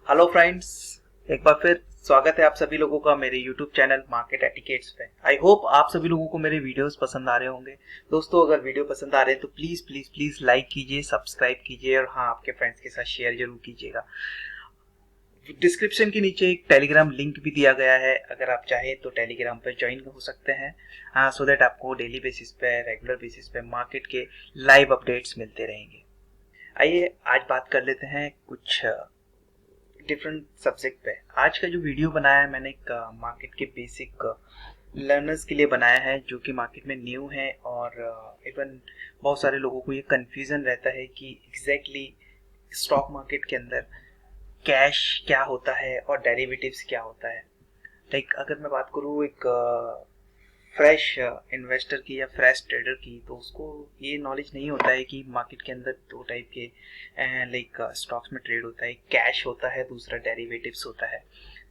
Hello friends, एक बार फिर स्वागत है आप सभी लोगों का मेरे यूट्यूब चैनल मार्केट एटिकेट्स पे। आई होप आप सभी लोगों को मेरे वीडियोस पसंद आ रहे होंगे। दोस्तों, अगर वीडियो पसंद आ रहे हैं तो प्लीज़ प्लीज़ प्लीज़ लाइक कीजिए, सब्सक्राइब कीजिए और हाँ, आपके फ्रेंड्स के साथ शेयर जरूर कीजिएगा। डिस्क्रिप्शन के नीचे एक टेलीग्राम लिंक भी दिया गया है, अगर आप चाहें तो टेलीग्राम पर ज्वाइन हो सकते हैं, हाँ, सो दैट आपको डेली बेसिस पे, रेगुलर बेसिस पे मार्केट के लाइव अपडेट्स मिलते रहेंगे। आइए आज बात कर लेते हैं कुछ डिफरेंट सब्जेक्ट पे। आज का जो वीडियो बनाया है मैंने एक मार्केट के बेसिक लर्नर्स के लिए बनाया है जो कि मार्केट में न्यू है और इवन बहुत सारे लोगों को ये कंफ्यूजन रहता है कि एग्जैक्टली स्टॉक मार्केट के अंदर कैश क्या होता है और डेरिवेटिव्स क्या होता है। लाइक अगर मैं बात करूँ एक फ्रेश इन्वेस्टर की या फ्रेश ट्रेडर की, तो उसको ये नॉलेज नहीं होता है कि मार्केट के अंदर दो टाइप के लाइक स्टॉक्स में ट्रेड होता है। कैश होता है, दूसरा डेरिवेटिव्स होता है।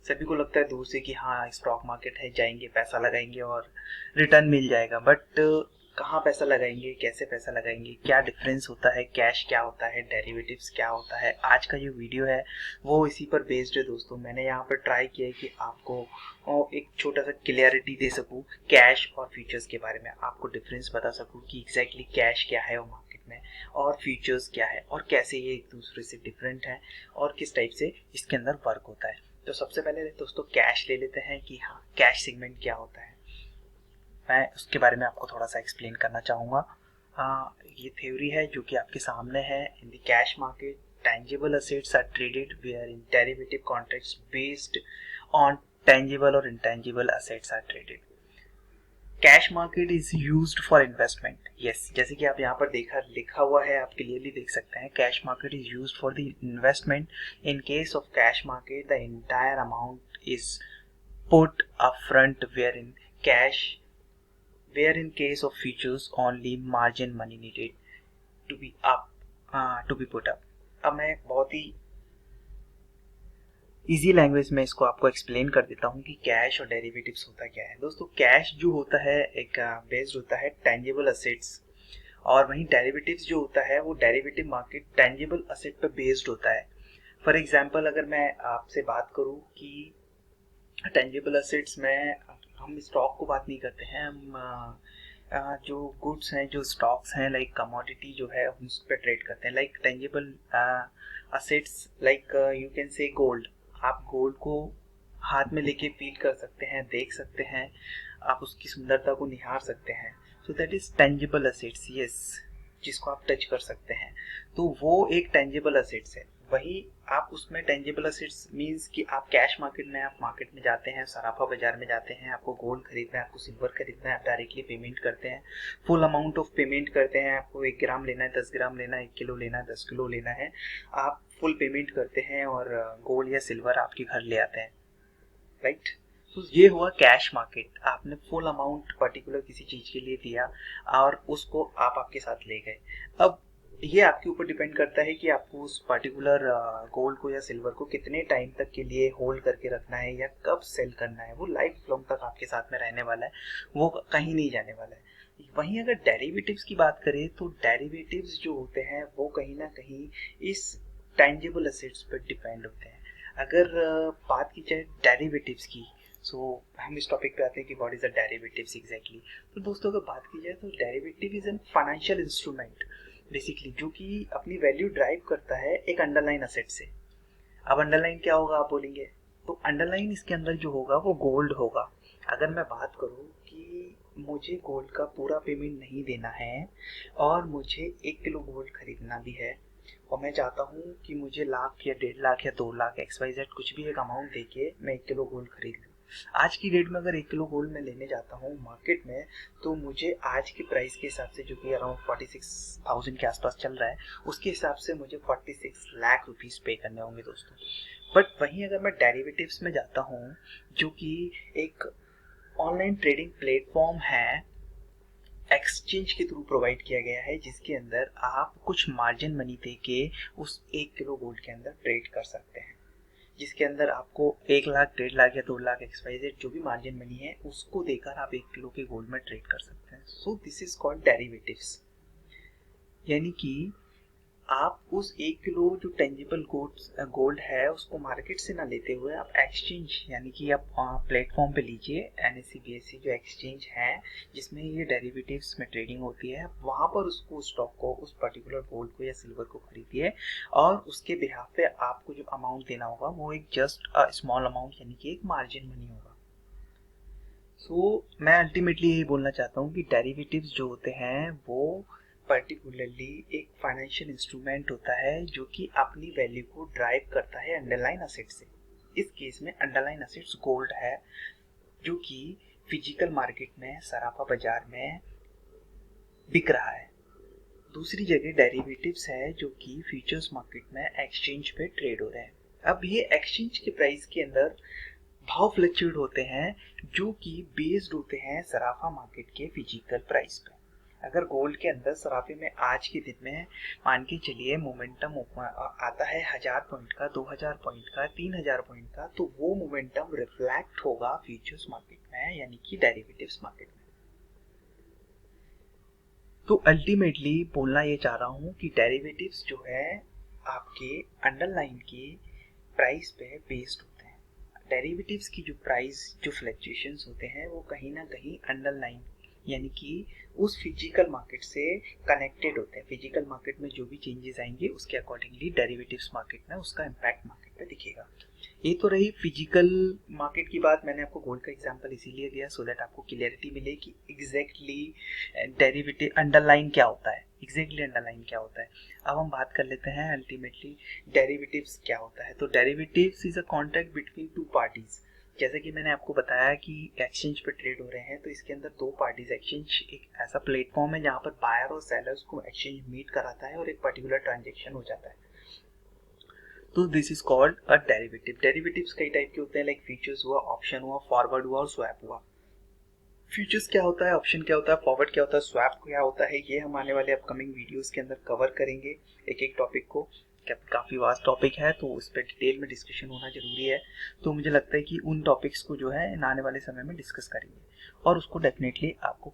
सभी को लगता है दूर से कि हाँ, स्टॉक मार्केट है, जाएंगे पैसा लगाएंगे और रिटर्न मिल जाएगा, बट कहाँ पैसा लगाएंगे, कैसे पैसा लगाएंगे, क्या डिफरेंस होता है, कैश क्या होता है, डेरिवेटिव्स क्या होता है। आज का जो वीडियो है वो इसी पर बेस्ड है दोस्तों। मैंने यहाँ पर ट्राई किया है कि आपको एक छोटा सा क्लियरिटी दे सकूँ कैश और फ्यूचर्स के बारे में, आपको डिफरेंस बता सकूँ कि एग्जैक्टली कैश क्या है वो मार्केट में और फ्यूचर्स क्या है और कैसे ये एक दूसरे से डिफरेंट है और किस टाइप से इसके अंदर वर्क होता है। तो सबसे पहले दोस्तों कैश ले लेते हैं कि हाँ, कैश सेगमेंट क्या होता है। मैं उसके बारे में आपको थोड़ा सा एक्सप्लेन करना चाहूँगा। ये थ्योरी है जो कि आपके सामने है। In the cash market tangible assets are traded where in derivative contracts based on tangible or intangible assets are traded. Cash market is used for investment. Yes, जैसे कि आप यहाँ पर देखा लिखा हुआ है, आप क्लियरली देख सकते हैं cash market is used for the investment. In case of cash market the entire amount is put upfront, where in case of futures only margin money needed to be put up। अब मैं बहुत ही easy language में इसको आपको explain कर देता हूँ कि कैश और डेरिवेटिव्स होता क्या है। दोस्तों, कैश जो होता है एक बेस्ड होता है टेंजिबल असेट्स, और वहीं डेरिवेटिव्स जो होता है वो डेरिवेटिव मार्केट टेंजिबल असेट पे बेस्ड होता है। फॉर एग्जांपल, अगर मैं आपसे बात करूँ कि टेंजिबल असेट्स में हम स्टॉक को बात नहीं करते हैं, हम जो गुड्स हैं, जो स्टॉक्स हैं, लाइक कमोडिटी जो है उस पर ट्रेड करते हैं। Like tangible assets, like you can say gold. आप गोल्ड को हाथ में लेके फील कर सकते हैं, देख सकते हैं, आप उसकी सुंदरता को निहार सकते हैं। So that is tangible assets. Yes, जिसको आप टच कर सकते हैं, तो वो एक टेंजिबल असेट्स है। वही आप उसमें टेंजिबल असेट्स मींस कि आप कैश मार्केट में, आप मार्केट में जाते हैं, सराफा बाजार में जाते हैं, आपको गोल्ड खरीदना है, आपको सिल्वर खरीदना है, आप डायरेक्टली पेमेंट करते हैं, फुल अमाउंट ऑफ पेमेंट करते हैं। आपको 1 ग्राम लेना है, 10 ग्राम लेना है, 1 किलो लेना है, 10 किलो लेना है, आप फुल पेमेंट करते हैं और गोल्ड या सिल्वर आपके घर ले आते हैं, राइट। तो ये हुआ कैश मार्केट। आपने फुल अमाउंट पर्टिकुलर किसी चीज के लिए दिया और उसको आप आपके साथ ले गए। अब ये आपके ऊपर डिपेंड करता है कि आपको उस पर्टिकुलर गोल्ड को या सिल्वर को कितने टाइम तक के लिए होल्ड करके रखना है या कब सेल करना है। वो लाइफ लॉन्ग तक आपके साथ में रहने वाला है, वो कहीं नहीं जाने वाला है। वहीं अगर डेरिवेटिव्स की बात करें तो डेरिवेटिव्स जो होते हैं वो कहीं ना कहीं इस टेंजिबल असेट्स पर डिपेंड होते हैं। अगर बात की जाए डेरिवेटिव्स की, सो हम इस टॉपिक पे आते हैं कि what is the derivatives exactly. तो दोस्तों, अगर बात की जाए तो derivative is an financial instrument basically, जो कि अपनी वैल्यू ड्राइव करता है एक अंडरलाइन असेट से। अब अंडरलाइन क्या होगा आप बोलेंगे, तो अंडरलाइन इसके अंदर जो होगा वो गोल्ड होगा। अगर मैं बात करूं कि मुझे गोल्ड का पूरा पेमेंट नहीं देना है और मुझे 1 किलो गोल्ड खरीदना भी है और मैं चाहता हूँ कि मुझे लाख या 1.5 लाख या 2 लाख XYZ कुछ भी एक अमाउंट देके मैं 1 किलो गोल्ड खरीद लूँ। आज की डेट में अगर 1 किलो गोल्ड मैं लेने जाता हूँ मार्केट में, तो मुझे आज के प्राइस के हिसाब से, जो कि अराउंड 46,000 के आसपास चल रहा है, उसके हिसाब से मुझे 46 लाख रुपीस पे करने होंगे दोस्तों। बट वहीं अगर मैं डेरिवेटिव्स में जाता हूँ, जो कि एक ऑनलाइन ट्रेडिंग प्लेटफॉर्म है, एक्सचेंज के थ्रू प्रोवाइड किया गया है, जिसके अंदर आप कुछ मार्जिन मनी दे के उस 1 किलो गोल्ड के अंदर ट्रेड कर सकते हैं, जिसके अंदर आपको 1 लाख, 1.5 लाख या 2 लाख XYZ जो भी मार्जिन मनी है उसको देकर आप 1 किलो के गोल्ड में ट्रेड कर सकते हैं। So this is called derivatives. यानी कि आप उस 1 किलो जो टेंजिबल गोल्ड है उसको मार्केट से ना लेते हुए आप एक्सचेंज यानी कि आप प्लेटफॉर्म पे लीजिए, NSE BSE जो एक्सचेंज है जिसमें ये डेरिवेटिव्स में ट्रेडिंग होती है, वहाँ पर उसको स्टॉक को, उस पर्टिकुलर गोल्ड को या सिल्वर को खरीदिए और उसके बिहाफ पे आपको जो अमाउंट देना होगा वो एक जस्ट स्मॉल अमाउंट यानी कि एक मार्जिन मनी होगा। मैं अल्टीमेटली यही बोलना चाहता हूँ कि डेरिवेटिव्स जो होते हैं वो पर्टिकुलरली एक फाइनेंशियल इंस्ट्रूमेंट होता है जो कि अपनी वैल्यू को ड्राइव करता है अंडरलाइन असेट से। इस केस में अंडरलाइन असेट्स गोल्ड है जो कि फिजिकल मार्केट में, सराफा बाजार में बिक रहा है। दूसरी जगह डेरिवेटिव्स है जो कि फ्यूचर्स मार्केट में एक्सचेंज पे ट्रेड हो रहे हैं। अब ये एक्सचेंज के प्राइस के अंदर भाव फ्लक्चुएट होते हैं जो कि बेस्ड होते हैं सराफा मार्केट के फिजिकल प्राइस पे। अगर गोल्ड के अंदर सराफे में आज के दिन में मान के चलिए मोमेंटम आता है 1000 पॉइंट का, 2000 पॉइंट का, 3000 पॉइंट का, तो वो मोमेंटम रिफ्लेक्ट होगा फ्यूचर्स मार्केट में यानी कि डेरिवेटिव्स मार्केट में। तो अल्टीमेटली बोलना ये चाह रहा हूँ कि डेरिवेटिव्स जो है आपके अंडरलाइन की प्राइस पे बेस्ड होते हैं। डेरिवेटिव्स की जो प्राइस जो फ्लक्चुएशंस होते हैं वो कहीं ना कहीं अंडरलाइन यानी कि उस फिजिकल मार्केट से कनेक्टेड होते हैं। फिजिकल मार्केट में जो भी चेंजेस आएंगे उसके अकॉर्डिंगली डेरिवेटिव्स मार्केट में उसका इम्पैक्ट मार्केट पे दिखेगा। ये तो रही फिजिकल मार्केट की बात। मैंने आपको गोल्ड का एग्जांपल इसीलिए दिया सो दैट आपको क्लियरिटी मिले कि एग्जैक्टली डेरिवेटिव अंडरलाइन क्या होता है, अंडरलाइन क्या होता है। अब हम बात कर लेते हैं अल्टीमेटली डेरिवेटिव्स क्या होता है। तो derivatives is a contract between two parties. जैसे कि मैंने आपको बताया कि एक्सचेंज पे ट्रेड हो रहे हैं तो इसके अंदर दो पार्टीज, एक्सचेंज एक ऐसा प्लेटफॉर्म है जहाँ पर बायर और सेलर्स को एक्सचेंज मीट कराता है और एक पर्टिकुलर ट्रांजेक्शन हो जाता है। तो this is called a derivative. Derivatives कई टाइप के होते हैं, लाइक फ्यूचर्स हुआ, ऑप्शन हुआ, फॉरवर्ड हुआ और स्वैप हुआ। फ्यूचर्स क्या होता है, ऑप्शन क्या होता है, फॉरवर्ड क्या होता है, स्वैप क्या होता है, ये हम आने वाले अपकमिंग वीडियोस के अंदर कवर करेंगे एक एक टॉपिक को। काफ़ी वास्ट टॉपिक है तो उस पर डिटेल में डिस्कशन होना जरूरी है। तो मुझे लगता है कि उन टॉपिक्स को जो है आने वाले समय में डिस्कस करेंगे और उसको डेफिनेटली आपको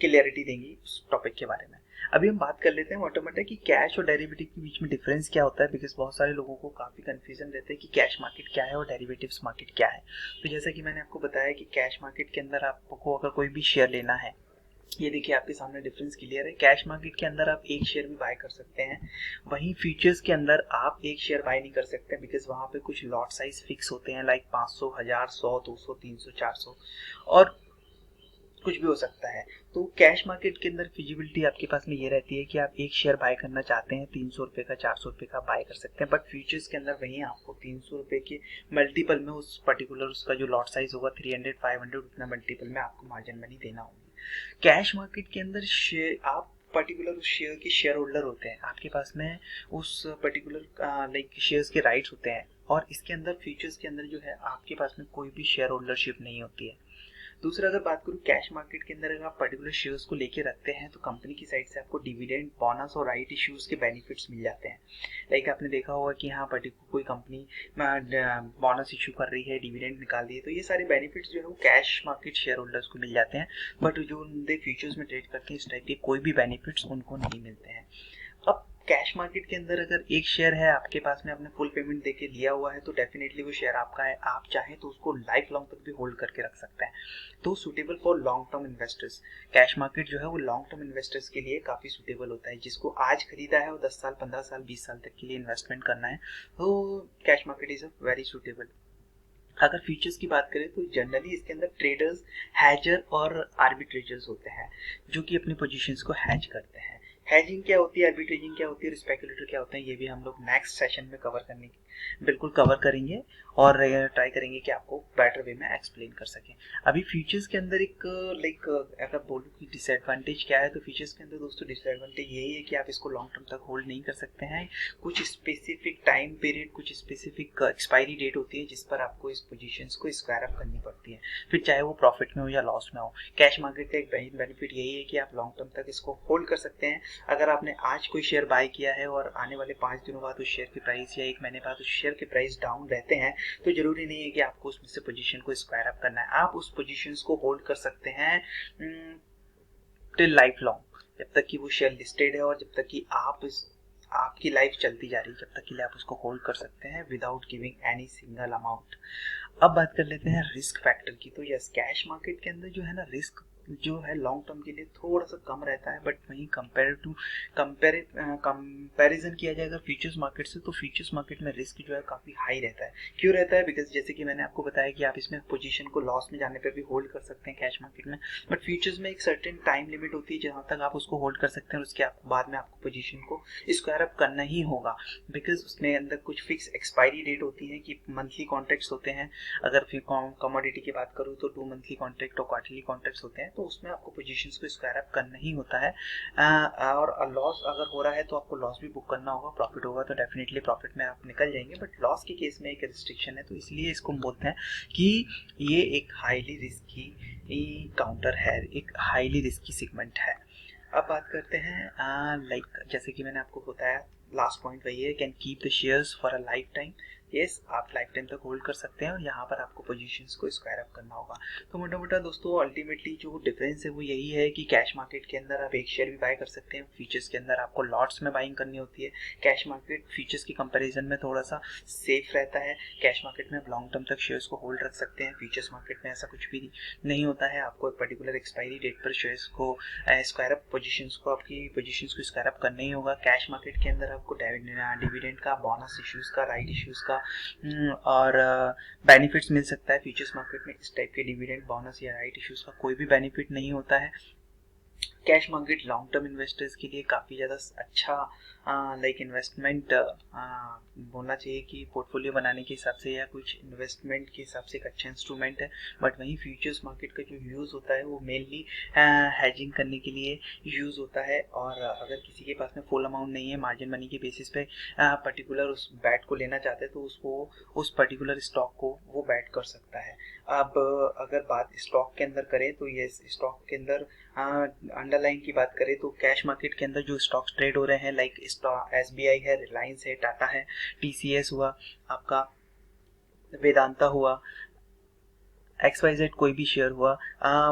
क्लियरिटी देंगी उस टॉपिक के बारे में। अभी हम बात कर लेते हैं ऑटोमेटिक कि कैश और डेरिवेटिव के बीच में डिफरेंस क्या होता है, बिकॉज बहुत सारे लोगों को काफ़ी कंफ्यूजन रहता है कि कैश मार्केट क्या है और डेरिवेटिव्स मार्केट क्या है। तो जैसा कि मैंने आपको बताया कि कैश मार्केट के अंदर आपको अगर कोई भी शेयर लेना है, ये देखिए आपके सामने डिफरेंस क्लियर है। कैश मार्केट के अंदर आप एक शेयर भी बाय कर सकते हैं, वहीं फ्यूचर्स के अंदर आप एक शेयर बाय नहीं कर सकते बिकॉज वहाँ पे कुछ लॉट साइज फिक्स होते हैं, लाइक 500, 1000, 100, 200, 300, 400 और कुछ भी हो सकता है। तो कैश मार्केट के अंदर फिजिबिलिटी आपके पास में ये रहती है कि आप एक शेयर बाय करना चाहते हैं 300 रुपये का, 400 रुपये का बाय कर सकते हैं, बट फ्यूचर्स के अंदर वहीं आपको 300 रुपये के मल्टीपल में उस पर्टिकुलर उसका जो लॉट साइज होगा 300, 500 उतना मल्टीपल में आपको मार्जिन मनी देना होगी। कैश मार्केट के अंदर शेयर आप पर्टिकुलर उस शेयर के शेयर होल्डर होते हैं, आपके पास में उस पर्टिकुलर लाइक शेयर्स के राइट्स होते हैं, और इसके अंदर फ्यूचर्स के अंदर जो है आपके पास में कोई भी शेयर होल्डरशिप नहीं होती है। दूसरा अगर बात करूँ कैश मार्केट के अंदर, अगर आप पर्टिकुलर शेयर्स को लेके रखते हैं तो कंपनी की साइड से आपको डिविडेंड, बोनस और राइट इश्यूज के बेनिफिट्स मिल जाते हैं। लाइक आपने देखा होगा कि हाँ पर्टिकुलर कोई कंपनी बोनस इशू कर रही है, डिविडेंड निकाल रही है, तो ये सारे बेनिफिट्स जो है वो कैश मार्केट शेयर होल्डर्स को मिल जाते हैं, बट जो उनके फ्यूचर्स में ट्रेड करते हैं इस टाइप के कोई भी बेनिफिट्स उनको नहीं मिलते हैं। अब कैश मार्केट के अंदर अगर एक शेयर है आपके पास में, आपने फुल पेमेंट देके लिया हुआ है, तो डेफिनेटली वो शेयर आपका है, आप चाहें तो उसको लाइफ लॉन्ग तक भी होल्ड करके रख सकते हैं। तो suitable for long term investors, cash market जो है वो लॉन्ग टर्म इन्वेस्टर्स के लिए काफ़ी सूटेबल होता है। जिसको आज खरीदा है और 10 साल, 15 साल, 20 साल तक के लिए इन्वेस्टमेंट करना है तो cash market is a very suitable. अगर फ्यूचर्स की बात करें तो जनरली इसके अंदर ट्रेडर्स, हैजर और आर्बिट्रेजर्स होते हैं जो कि अपनी पोजीशंस को हैज करते हैं। हैजिंग क्या होती है, आर्बिट्रेजिंग क्या होती है, स्पेकुलेटर क्या होते हैं, ये भी हम लोग नेक्स्ट सेशन में बिल्कुल कवर करेंगे और ट्राई करेंगे कि आपको बेटर वे में एक्सप्लेन कर सकें। अभी फ्यूचर्स के अंदर एक लाइक अगर बोलूँ कि डिसएडवांटेज क्या है, तो फ्यूचर्स के अंदर दोस्तों डिसएडवांटेज यही है कि आप इसको लॉन्ग टर्म तक होल्ड नहीं कर सकते हैं। कुछ स्पेसिफिक टाइम पीरियड, कुछ स्पेसिफिक एक्सपायरी डेट होती है जिस पर आपको इस पोजीशंस को स्क्वायर अप करनी पड़ती है, फिर चाहे वो प्रॉफिट में हो या लॉस में हो। कैश मार्केट का एक बेनिफिट यही है कि आप लॉन्ग टर्म तक इसको होल्ड कर सकते हैं। अगर आपने आज कोई शेयर बाय किया है और आने वाले 5 दिनों बाद उस शेयर की प्राइस या 1 महीने बाद उस शेयर के प्राइस डाउन रहते हैं, तो जरूरी नहीं है कि आपको उसमें से पोजीशन को स्क्वायर अप करना है, आप उस पोजीशंस को होल्ड कर सकते हैं टिल लाइफ लॉन्ग, जब तक कि वो शेयर लिस्टेड है और जब तक कि आप आपकी लाइफ चलती जा रही है, जब तक के लिए आप उसको होल्ड कर सकते हैं without giving any single amount. अब बात कर लेते हैं रिस्क फैक्टर की। तो यस, कैश मार्केट के अंदर जो है ना, रिस्क जो है लॉन्ग टर्म के लिए थोड़ा सा कम रहता है, बट वहीं कंपैरिजन किया जाए अगर फ्यूचर्स मार्केट से, तो फ्यूचर्स मार्केट में रिस्क जो है काफ़ी हाई रहता है। क्यों रहता है? बिकॉज जैसे कि मैंने आपको बताया कि आप इसमें पोजीशन को लॉस में जाने पर भी होल्ड कर सकते हैं कैश मार्केट में, बट फ्यूचर्स में एक सर्टेन टाइम लिमिट होती है जहाँ तक आप उसको होल्ड कर सकते हैं, और उसके बाद में आपको पोजीशन को स्क्वायर अप करना ही होगा, बिकॉज उसमें अंदर कुछ फिक्स एक्सपायरी डेट होती है कि मंथली कॉन्ट्रैक्ट्स होते हैं। अगर फिर कमोडिटी की बात करूँ तो 2 मंथली कॉन्ट्रैक्ट और क्वार्टरली कॉन्ट्रैक्ट्स होते हैं, तो उसमें आपको पोजीशंस को स्क्वायर अप करना ही होता है। और लॉस अगर हो रहा है तो आपको लॉस भी बुक करना होगा, प्रॉफिट होगा तो डेफिनेटली प्रॉफिट में आप निकल जाएंगे, बट लॉस के केस में एक रिस्ट्रिक्शन है, तो इसलिए इसको हम बोलते हैं कि ये एक हाईली रिस्की काउंटर है, एक हाईली रिस्की सेगमेंट है। अब बात करते हैं जैसे कि मैंने आपको बताया, लास्ट पॉइंट वही है, can keep the shares for a life time. Yes, आप लाइफ टाइम तक होल्ड कर सकते हैं, और यहाँ पर आपको पोजीशंस को स्क्वायर अप करना होगा। तो मोटा मोटा दोस्तों अल्टीमेटली जो डिफरेंस है वो यही है कि कैश मार्केट के अंदर आप एक शेयर भी बाय कर सकते हैं, फीचर्स के अंदर आपको लॉट्स में बाइंग करनी होती है। कैश मार्केट फीचर्स की कंपैरिजन में थोड़ा सा सेफ रहता है। कैश मार्केट में आप लॉन्ग टर्म तक शेयर्स को होल्ड रख सकते हैं, फीचर्स मार्केट में ऐसा कुछ भी नहीं होता है। आपको एक पर्टिकुलर एक्सपायरी डेट पर शेयर्स को स्क्वायर अप पोजीशंस को आपकी पोजीशंस को स्क्वायर अप करना ही होगा। कैश मार्केट के अंदर आपको डिविडेंड का, बोनस इश्यूज का, राइट इश्यूज का और बेनिफिट्स मिल सकता है। फ्यूचर्स मार्केट में इस टाइप के डिविडेंड, बोनस या राइट इश्यूज का कोई भी बेनिफिट नहीं होता है। Cash market long term investors के लिए काफ़ी ज़्यादा अच्छा इन्वेस्टमेंट बोलना चाहिए कि पोर्टफोलियो बनाने के हिसाब से या कुछ इन्वेस्टमेंट के हिसाब से एक अच्छा इंस्ट्रूमेंट है। बट वहीं फ्यूचर्स मार्केट का जो यूज़ होता है वो मेनली हेजिंग करने के लिए यूज़ होता है, और अगर किसी के पास में फुल अमाउंट नहीं है, मार्जिन मनी के बेसिस पे पर्टिकुलर उस बैट को लेना चाहते हैं, तो उसको उस पर्टिकुलर स्टॉक को वो बैट कर सकता है। अब अगर बात स्टॉक के अंदर करें तो ये स्टॉक के अंदर अंडरलाइन की बात करें तो कैश मार्केट के अंदर जो स्टॉक्स ट्रेड हो रहे हैं, लाइक SBI है, रिलायंस है, टाटा है, TCS हुआ, आपका वेदांता हुआ, XYZ कोई भी शेयर हुआ,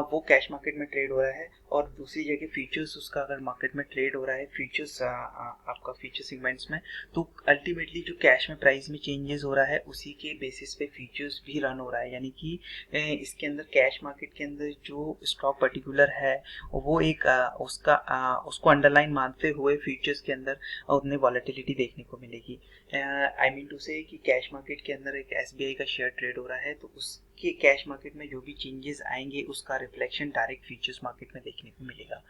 वो कैश मार्केट में ट्रेड हो रहा है। और दूसरी जगह फ्यूचर्स उसका अगर मार्केट में ट्रेड हो रहा है, फ्यूचर्स आपका फ्यूचर सेगमेंट्स में, तो अल्टीमेटली जो कैश में प्राइस में चेंजेस हो रहा है उसी के बेसिस पे फ्यूचर्स भी रन हो रहा है। यानी कि इसके अंदर कैश मार्केट के अंदर जो स्टॉक पर्टिकुलर है वो एक उसको अंडरलाइन मानते हुए फ्यूचर्स के अंदर उतनी वॉलेटिलिटी देखने को मिलेगी। आई मीन टू से कि कैश मार्केट के अंदर एक SBI का शेयर ट्रेड हो रहा है, तो उसके कैश मार्केट में जो भी चेंजेस आएंगे उसका रिफ्लेक्शन डायरेक्ट फ्यूचर्स मार्केट में देखने को मिलेगा।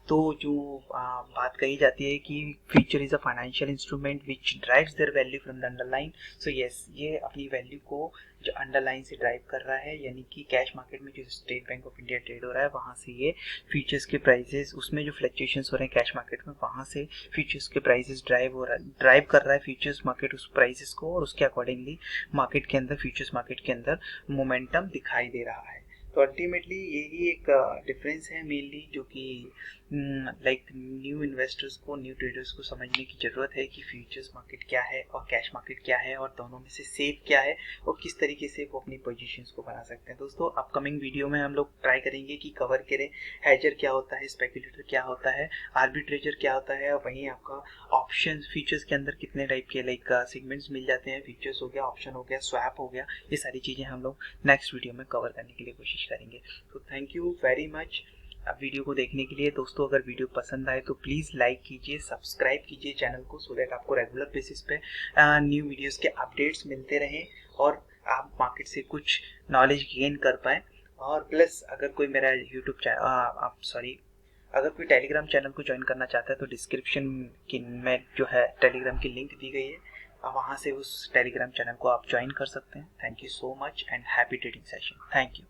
तो जो बात कही जाती है कि future is a financial instrument which drives their value from the underline. So yes, ये अपनी वैल्यू को जो अंडरलाइन से ड्राइव कर रहा है, यानी कि कैश मार्केट में जो state bank of India trade हो रहा है वहाँ से ये फ्यूचर्स के प्राइसेस, उसमें जो फ्लक्चुएशंस हो रहे हैं कैश मार्केट में, वहाँ से फ्यूचर्स के प्राइसेस ड्राइव कर रहा है फ्यूचर्स मार्केट उस प्राइसेस को, और उसके अकॉर्डिंगली मार्केट के अंदर, फ्यूचर्स मार्केट के अंदर मोमेंटम दिखाई दे रहा है। तो अल्टीमेटली यही एक डिफरेंस है मेनली, जो कि न्यू इन्वेस्टर्स को, न्यू ट्रेडर्स को समझने की ज़रूरत है कि फ्यूचर्स मार्केट क्या है और कैश मार्केट क्या है, और दोनों में से सेफ क्या है और किस तरीके से वो अपनी पोजीशंस को बना सकते हैं। दोस्तों अपकमिंग वीडियो में हम लोग ट्राई करेंगे कि कवर करें हेजर क्या होता है, स्पेकुलेटर क्या होता है, आर्बिट्रेजर क्या होता है, और वहीं आपका ऑप्शन फीचर्स के अंदर कितने टाइप के सेगमेंट्स मिल जाते हैं, फीचर्स हो गया, ऑप्शन हो गया, स्वैप हो गया, ये सारी चीज़ें हम लोग नेक्स्ट वीडियो में कवर करने के लिए कोशिश करेंगे। तो thank you very much video को देखने के लिए। दोस्तों अगर वीडियो पसंद आए तो प्लीज़ लाइक कीजिए, सब्सक्राइब कीजिए चैनल को, सो दैट आपको रेगुलर बेसिस पे न्यू वीडियोस के अपडेट्स मिलते रहें और आप मार्केट से कुछ नॉलेज गेन कर पाएँ। और प्लस अगर कोई मेरा यूट्यूब चैनल अगर कोई टेलीग्राम चैनल को ज्वाइन करना चाहता है तो डिस्क्रिप्शन में जो है टेलीग्राम की लिंक दी गई है, वहाँ से उस टेलीग्राम चैनल को आप ज्वाइन कर सकते हैं। Thank you so much and happy trading session. Thank you.